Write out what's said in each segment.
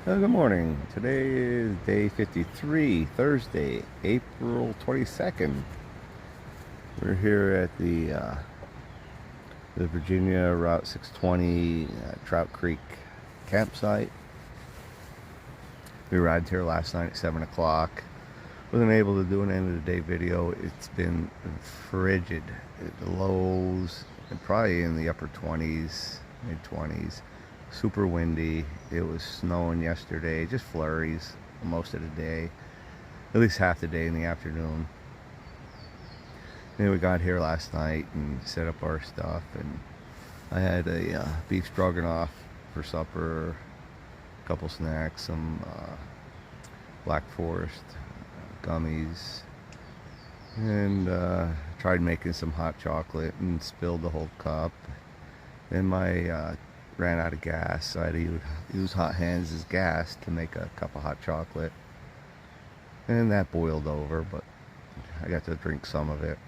Good morning. Today is day 53, Thursday, April 22nd. We're here at the Virginia Route 620 Trout Creek campsite. We arrived here last night at 7 o'clock. Wasn't able to do an end of the day video. It's been frigid. The lows and probably in the upper 20s, mid 20s. Super windy. It was snowing yesterday, just flurries most of the day, at least half the day in the afternoon. And we got here last night and set up our stuff, and I had a beef stroganoff for supper, a couple snacks, some Black Forest gummies, and tried making some hot chocolate and spilled the whole cup. Then my ran out of gas, so I had to use hot hands as gas to make a cup of hot chocolate, and that boiled over, but I got to drink some of it.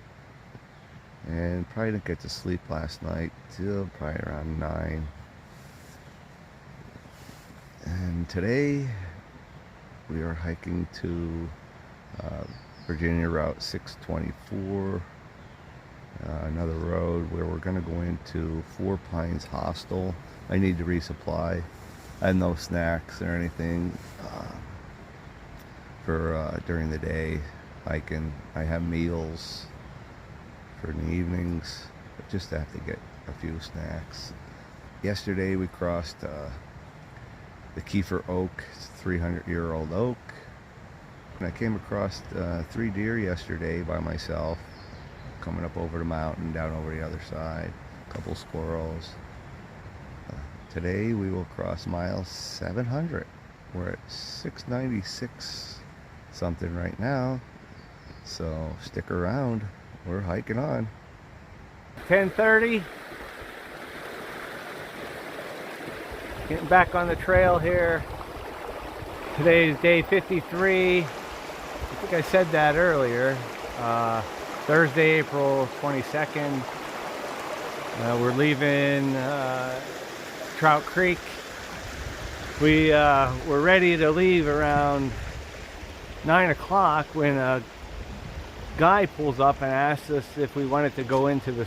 And probably didn't get to sleep last night till probably around 9. And today we are hiking to Virginia Route 624, another road where we're going to go into Four Pines Hostel. I need to resupply. I had no snacks or anything for during the day hiking. I have meals for in the evenings, but just have to get a few snacks. Yesterday we crossed the Kiefer Oak. It's a 300-year-old oak. And I came across 3 deer yesterday by myself, coming up over the mountain, down over the other side, a couple squirrels. Today we will cross mile 700. We're at 696 something right now, so stick around. We're hiking on. 10:30. Getting back on the trail here. Today is day 53. I think I said that earlier. Thursday, April 22nd. We're leaving Trout Creek. We were ready to leave around 9 o'clock when a guy pulls up and asks us if we wanted to go into the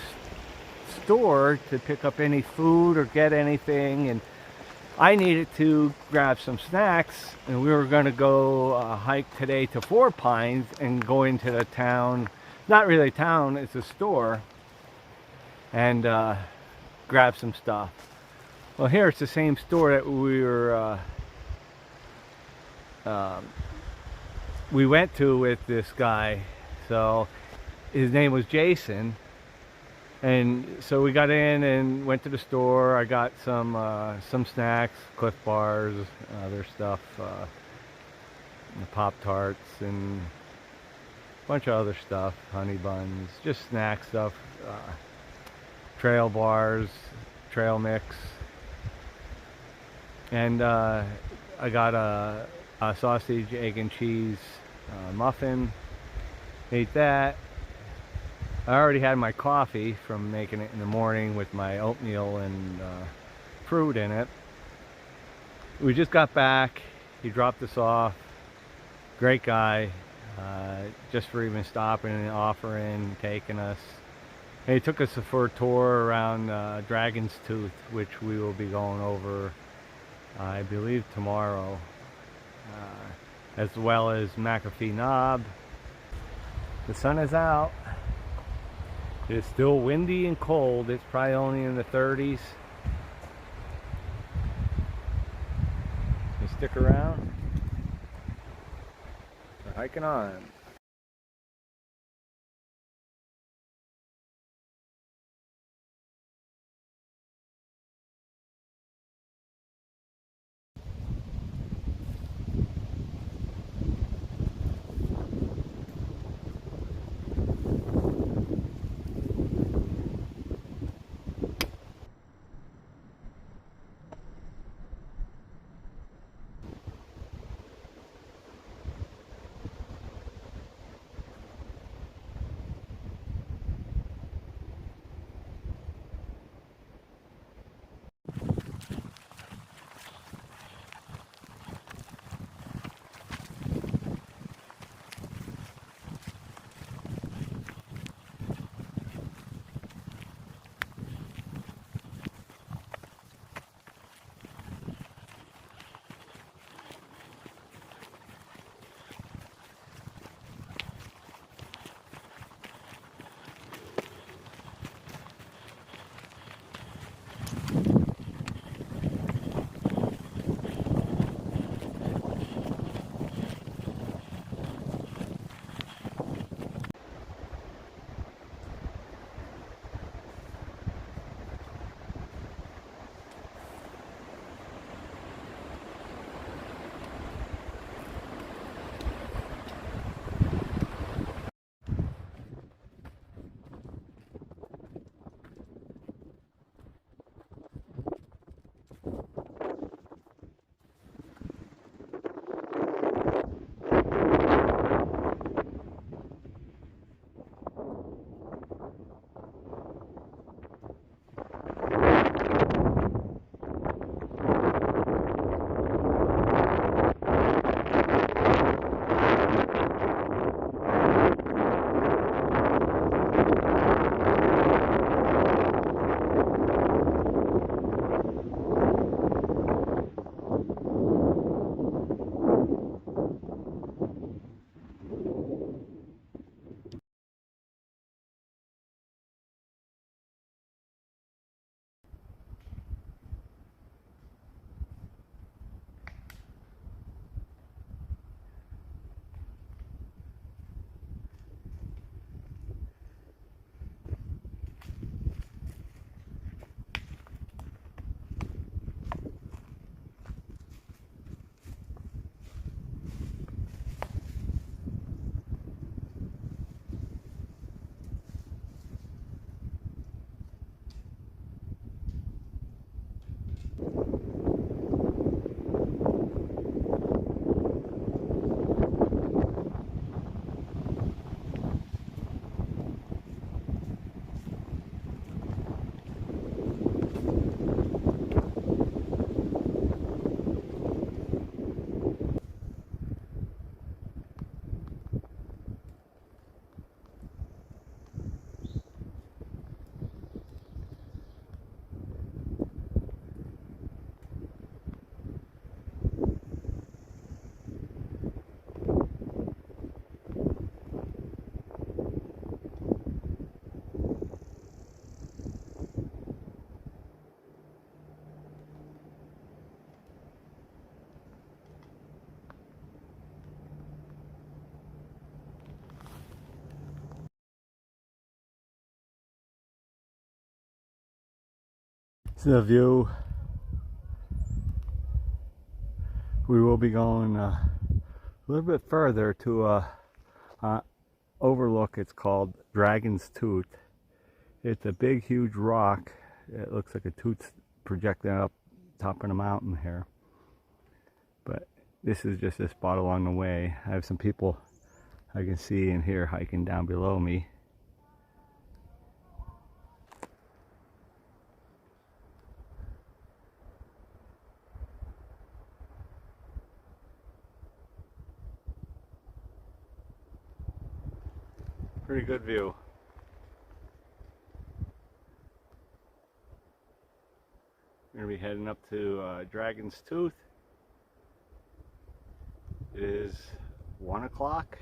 store to pick up any food or get anything, and I needed to grab some snacks, and we were going to go hike today to Four Pines and go into the town, not really a town, it's a store, and grab some stuff. Well, here it's the same store that we went to with this guy. So his name was Jason, and so we got in and went to the store. I got some snacks, Cliff Bars, other stuff, Pop-Tarts, and a bunch of other stuff, honey buns, just snack stuff, trail bars, trail mix. And I got a sausage, egg, and cheese muffin. Ate that. I already had my coffee from making it in the morning with my oatmeal and fruit in it. We just got back. He dropped us off. Great guy. Just for even stopping and offering, taking us. And he took us for a tour around Dragon's Tooth, which we will be going over, I believe, tomorrow, as well as McAfee Knob. The sun is out. It's still windy and cold. It's probably only in the 30s. You stick around. We're hiking on. This is the view. We will be going a little bit further to a overlook. It's called Dragon's Tooth. It's a big, huge rock. It looks like a tooth projecting up top of the mountain here. But this is just a spot along the way. I have some people I can see and hear hiking down below me. Pretty good view. We're going to be heading up to Dragon's Tooth. It is 1 o'clock.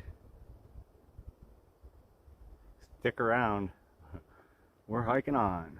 Stick around. We're hiking on.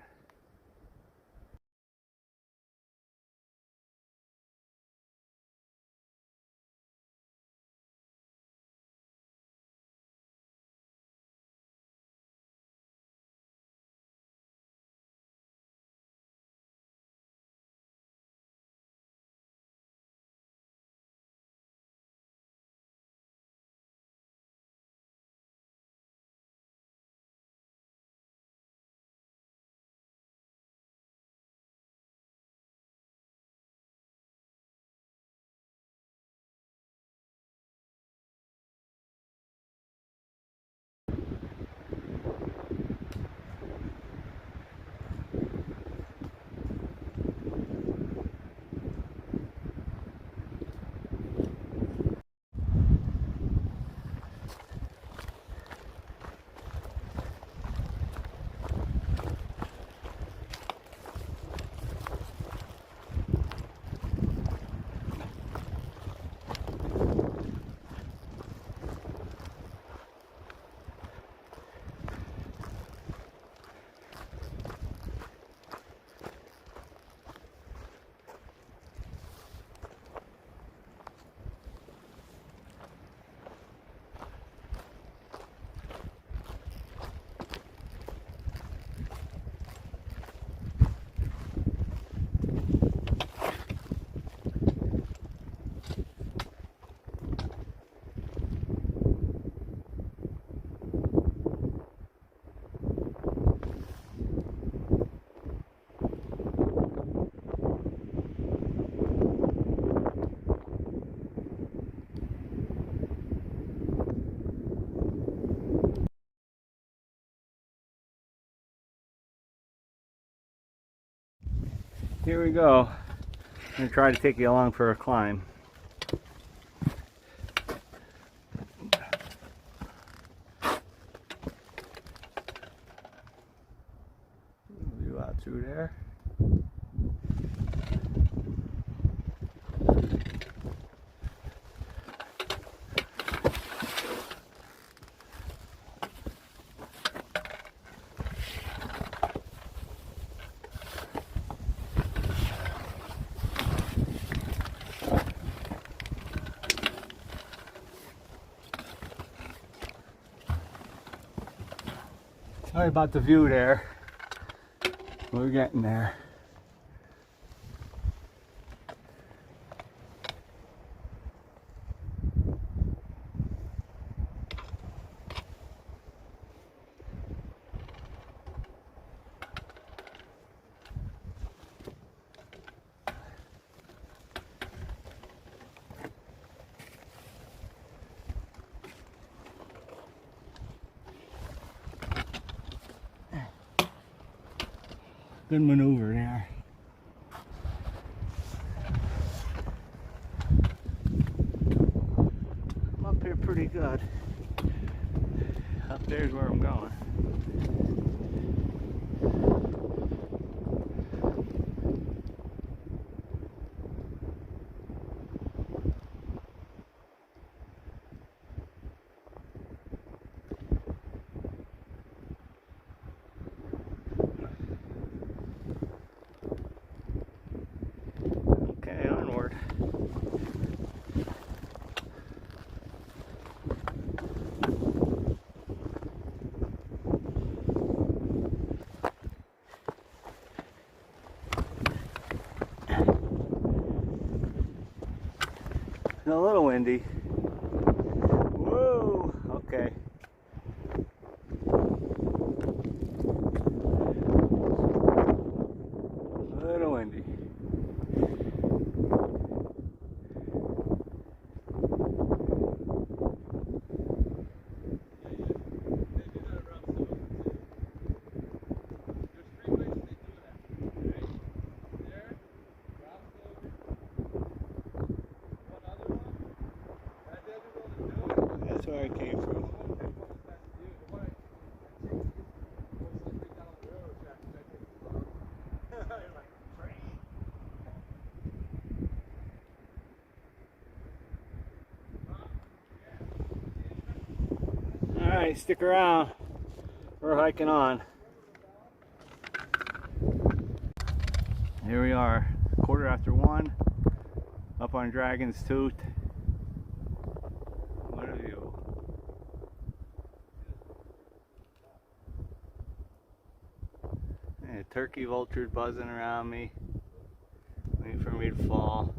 Here we go. I'm going to try to take you along for a climb. View out through there. Sorry about the view there. We're getting there. Good maneuver there. I'm up here pretty good. Up there's where I'm going. windy. Whoa, okay. A little windy. That's where I came from. Alright, stick around. We're hiking on. Here we are, 1:15, up on Dragon's Tooth. What a view. And a turkey vulture buzzing around me, waiting for me to fall.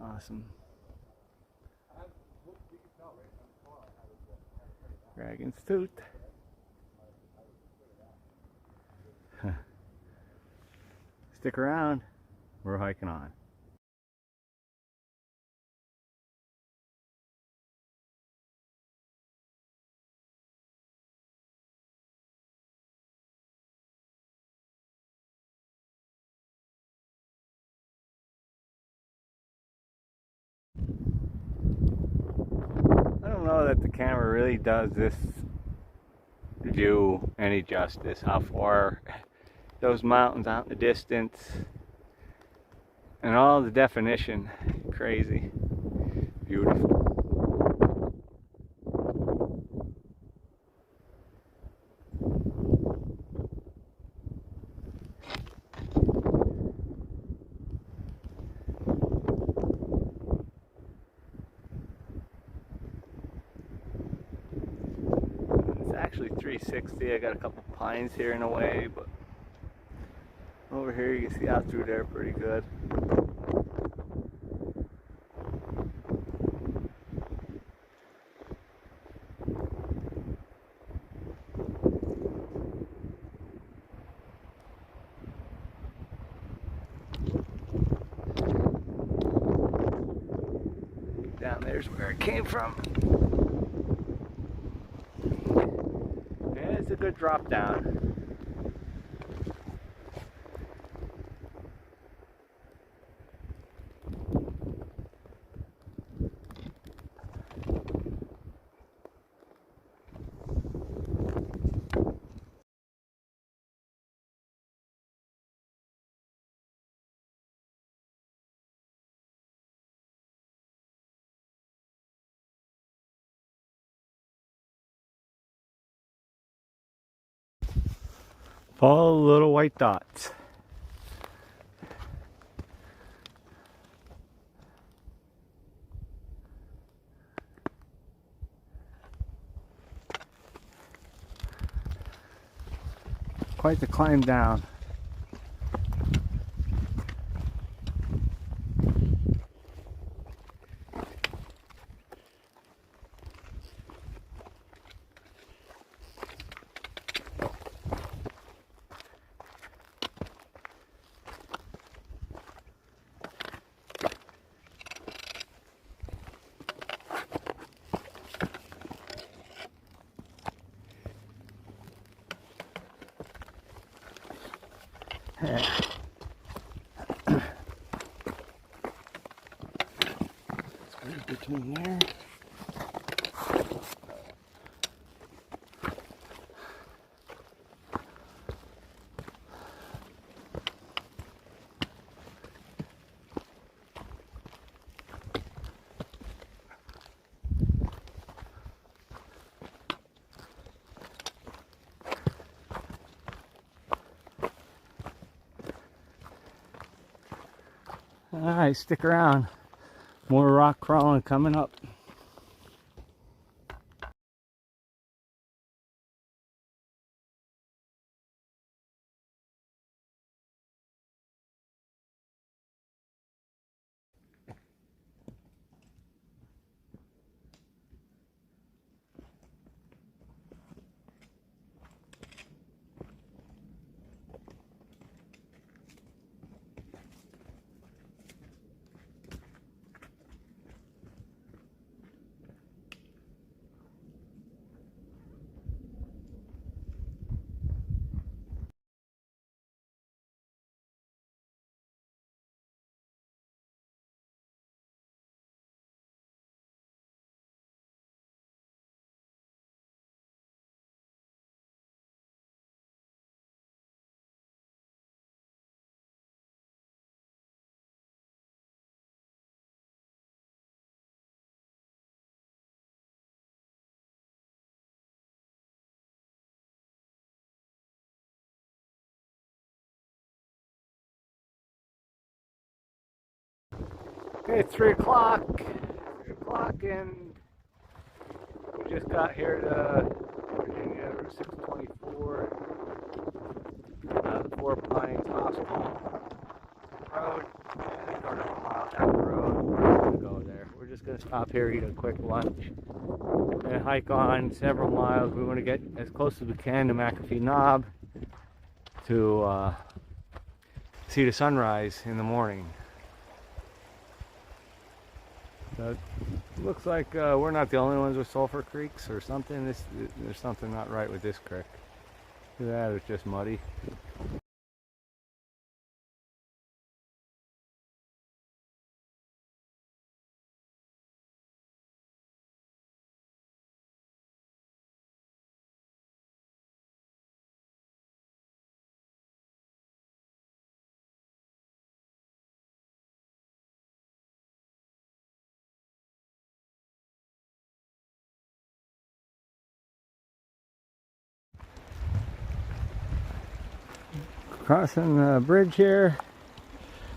Awesome. Dragon's Tooth. Stick around, we're hiking on. I don't know that the camera really does this view any justice. How far those mountains out in the distance and all the definition. Crazy. Beautiful. Actually 360. I got a couple pines here in a way, but over here you can see out through there pretty good. Down there's where I came from. It's a good drop down. Follow the little white dots. Quite the climb down. Between there. Alright, stick around. More rock crawling coming up. Okay, it's 3 o'clock. 3 o'clock, and we just got here to Virginia, Route 624, Four Pines Hostel Road. And we're a mile down the road. We're not going to go there. We're just going to stop here, eat a quick lunch, and hike on several miles. We want to get as close as we can to McAfee Knob to see the sunrise in the morning. So it looks like we're not the only ones with sulfur creeks or something. There's something not right with this creek. Look at that, it's just muddy. Crossing the bridge here.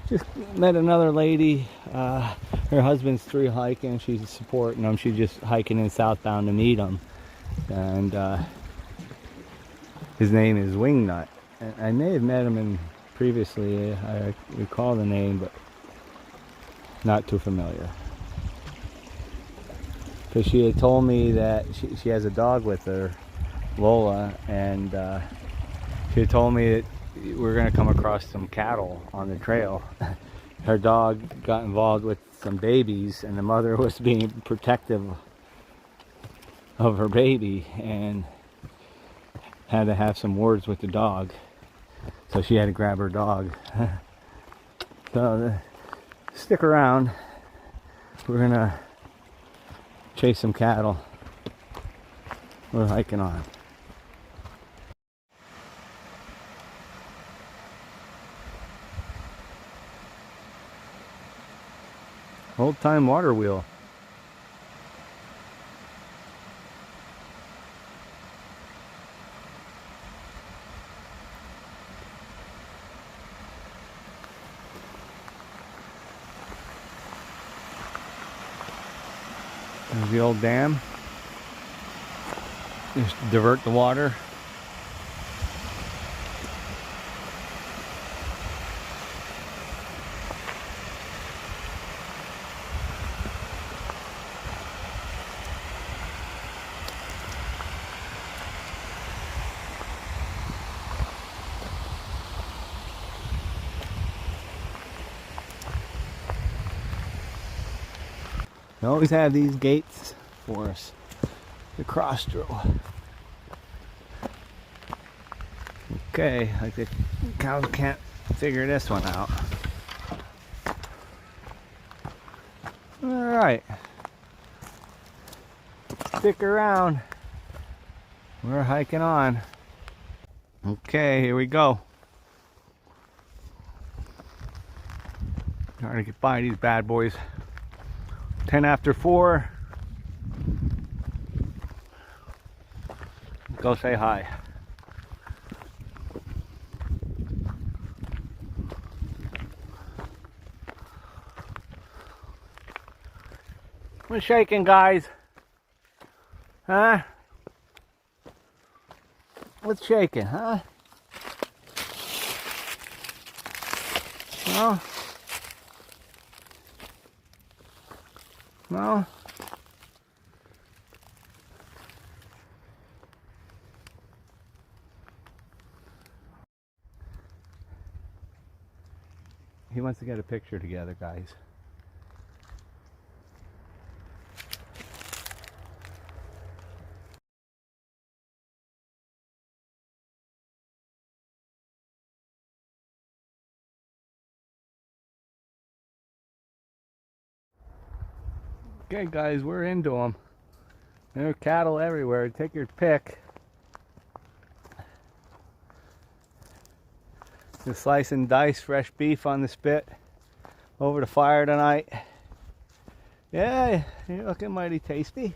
Just met another lady. Her husband's thru-hiking. She's supporting him. She's just hiking in southbound to meet him. And his name is Wingnut. And I may have met him previously. I recall the name, but not too familiar. Because she had told me that she has a dog with her, Lola, and she had told me that we're going to come across some cattle on the trail. Her dog got involved with some babies, and the mother was being protective of her baby and had to have some words with the dog. So she had to grab her dog. So stick around. We're going to chase some cattle. We're hiking on. Old time water wheel. There's the old dam. Just divert the water. They always have these gates for us to cross through. Okay, like the cows can't figure this one out. Alright. Stick around. We're hiking on. Okay, here we go. Trying to get by these bad boys. 10 after 4. Go say hi. What's shaking, guys? Huh? What's shaking, huh? No? No? He wants to get a picture together, guys. Okay, guys, we're into them. There are cattle everywhere. Take your pick. Just slice and dice fresh beef on the spit over the fire tonight. Yeah, you're looking mighty tasty.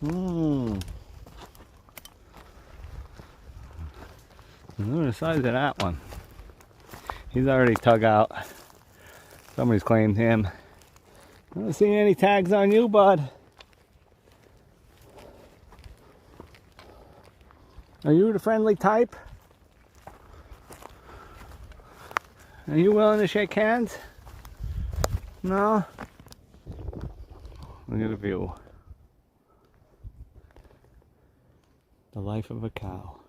Mmm. Look at the size of that one. He's already tug out. Somebody's claimed him. I don't see any tags on you, bud. Are you the friendly type? Are you willing to shake hands? No? Look at the view. The life of a cow.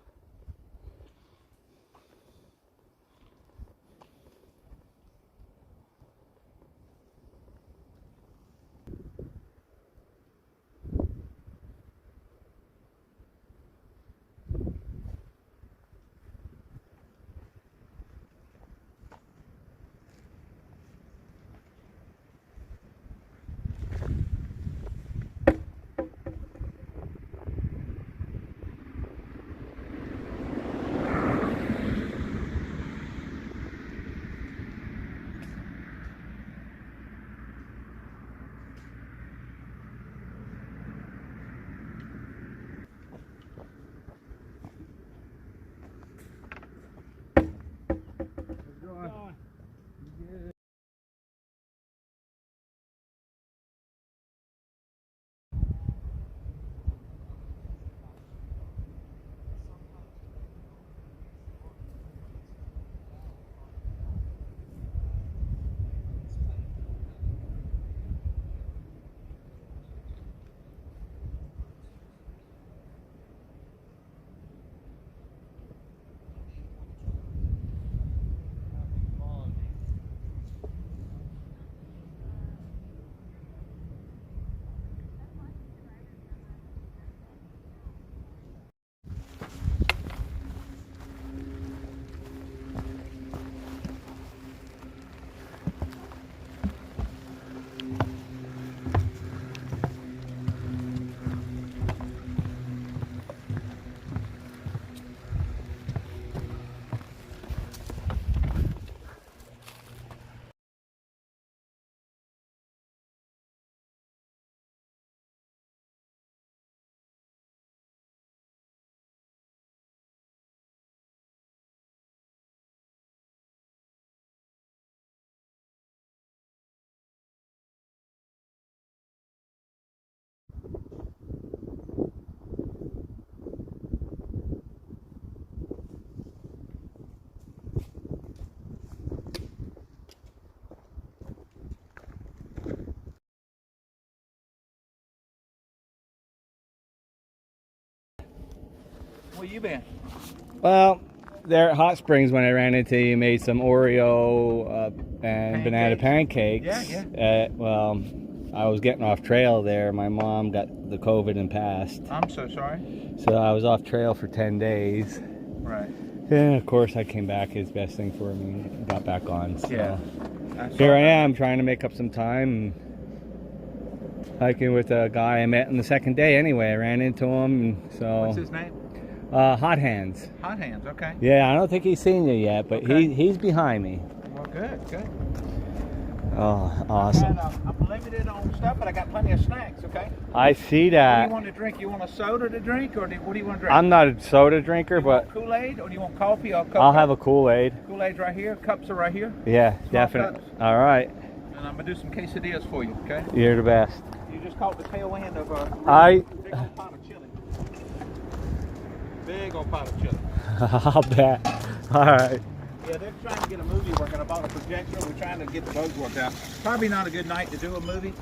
Where you been? Well, there at Hot Springs when I ran into you, made some Oreo and banana pancakes. Yeah. Well, I was getting off trail there. My mom got the COVID and passed. I'm so sorry. So I was off trail for 10 days. Right. And of course I came back. It's the best thing for me. Got back on. So Yeah. here I am trying to make up some time. Hiking with a guy I met on the second day anyway. I ran into him. And so. What's his name? Hot Hands. Hot Hands, okay. Yeah, I don't think he's seen you yet, but Okay. he's behind me. Well, good. Oh, awesome. I'm limited on stuff, but I got plenty of snacks, okay? I see What do that. you want to drink? You want a soda to drink, or what do you want to drink? I'm not a soda drinker, you want but Kool-Aid, or do you want coffee or Coke? I'll have a Kool-Aid. Kool-Aid's right here. Cups are right here. Yeah, Small definitely. cups. All right. And I'm gonna do some quesadillas for you, okay? You're the best. You just caught the tail end of a big old pot of chili. Big old pot of chili. I'll bet. All right. Yeah, they're trying to get a movie working. I bought a projector. We're trying to get the bugs worked out. Probably not a good night to do a movie.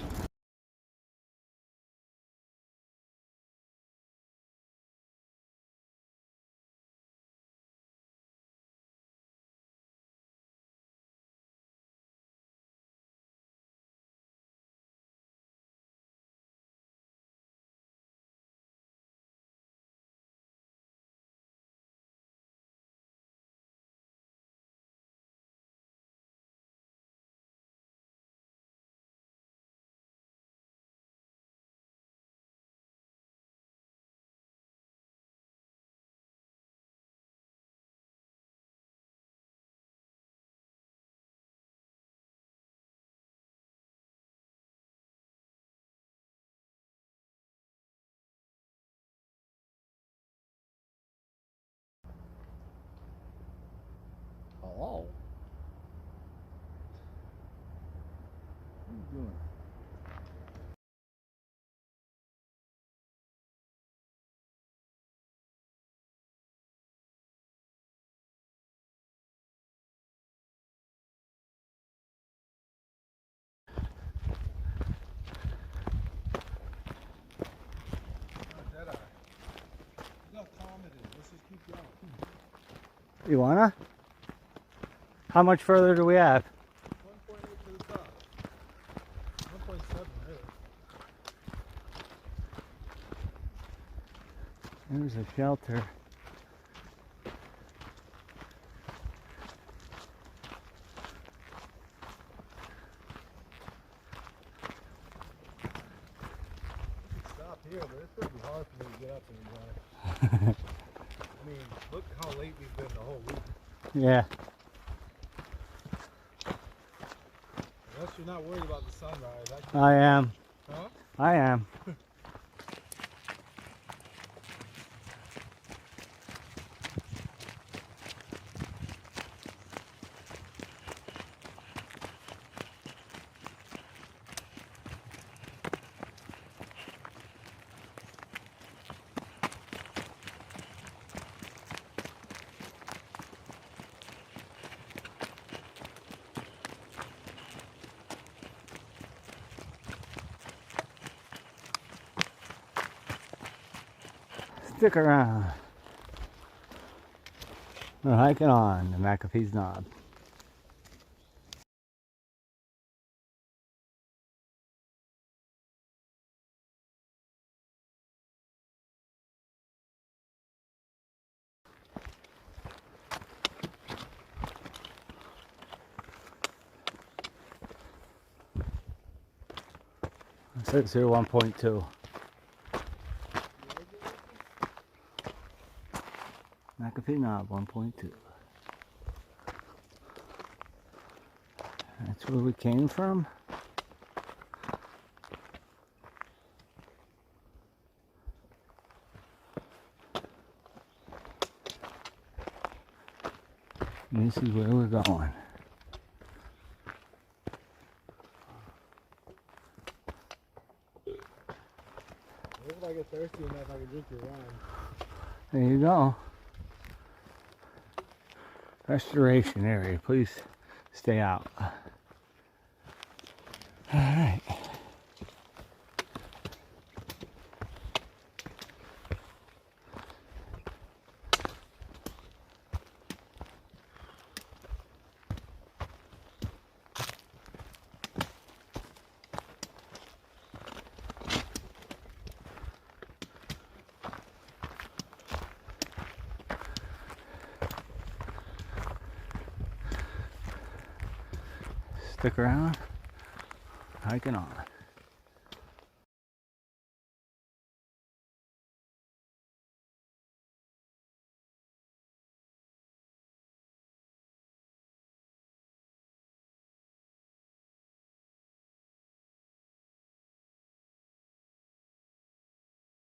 Hello. What are you doing? You wanna? How much further do we have? 1.8 to the top. 1.7 really. There's a shelter. Stop here, but it's going to be hard for me to get up and I mean, look how late we've been the whole week. Yeah. Unless you're not worried about the sunrise. I am. Huh? I am. Stick around. We're hiking on the McAfee Knob. It says here 1.2. McAfee Knob 1.2. That's where we came from. And this is where we're going. If I get thirsty enough, I can drink your wine. There you go. Restoration area. Please stay out. All right. Stick around, hiking on.